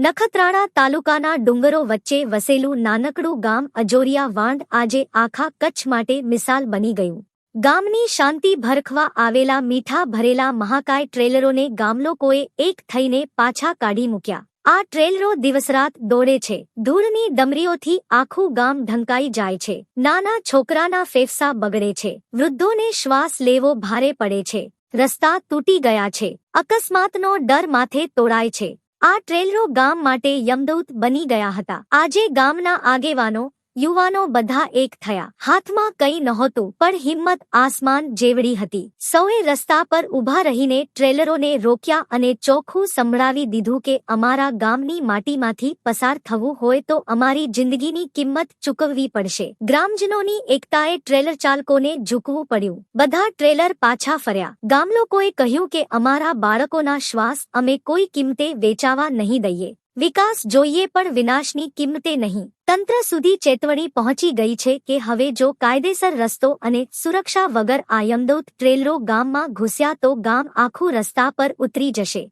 નખત્રાણા તાલુકાના ડુંગરો વચ્ચે વસેલું નાનકડું ગામ અજોરિયા વાંઢ આજે આખા કચ્છ માટે મિસાલ બની ગયું. ગામની શાંતિ ભરખવા આવેલા મીઠા ભરેલા મહાકાય ટ્રેલરોને ગામલોકોએ એક થઈને પાછા કાઢી મૂક્યા. આ ટ્રેલરો દિવસરાત દોડે છે. ધૂળની ડમરીઓથી આખું ગામ ઢંકાઈ જાય છે. નાના છોકરાના ફેફસા બગડે છે. વૃદ્ધોને શ્વાસ લેવો ભારે પડે છે. રસ્તા તૂટી ગયા છે. અકસ્માતનો ડર માથે તોળાય છે. આ ટ્રેલરો ગામ માટે યમદૂત બની ગયા હતા. આજે ગામના આગેવાનો, યુવાનો બધા એક થયા. હાથમાં કંઈ નહોતું, પણ હિંમત આસમાન જેવડી હતી. સૌએ રસ્તા પર ઊભા રહીને ટ્રેલરોને રોક્યા અને ચોખ્ખું સંભળાવી દીધું કે અમારા ગામની માટીમાંથી પસાર થવું હોય તો અમારી જિંદગીની કિંમત ચૂકવવી પડશે. ગ્રામજનોની એકતાએ ટ્રેલર ચાલકોને ઝૂકવું પડ્યું. બધા ટ્રેલર પાછા ફર્યા. ગામલોકોએ કહ્યું કે અમારા બાળકોના શ્વાસ અમે કોઈ કિંમતે વેચાવા નહીં દઈએ. વિકાસ જોઈએ પણ વિનાશની કિંમતે નહીં. તંત્ર સુધી ચેતવણી પહોંચી ગઈ છે કે હવે જો કાયદેસર રસ્તો અને સુરક્ષા વગર આ યમદૂત ટ્રેલરો ગામમાં ઘૂસ્યા તો ગામ આખું રસ્તા પર ઉતરી જશે.